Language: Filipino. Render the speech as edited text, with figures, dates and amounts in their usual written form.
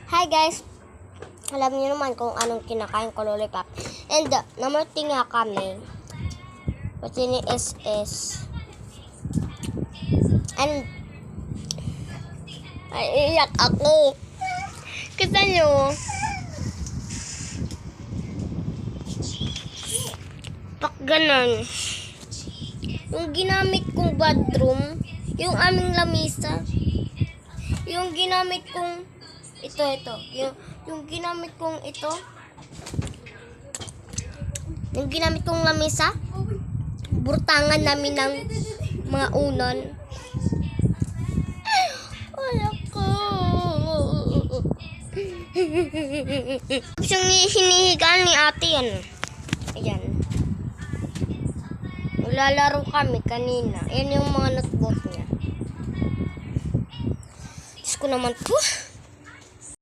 Hi guys! Alam niyo naman kung anong kinakain ko, lollipop. And namarting nga kami. Pati ni SS. And ay, iyak ako. Kasi nyo, pak ganon. Yung ginamit kong bathroom, yung aming lamisa, yung ginamit kong yung ginamit kong yung ginamit kong lamisa, burtangan namin ng mga unon. Wala ko. Yung hinihigaan ni ate yan. Ayan. Naglalaro kami kanina. Ayan yung mga notebook niya. Diyos ko naman po.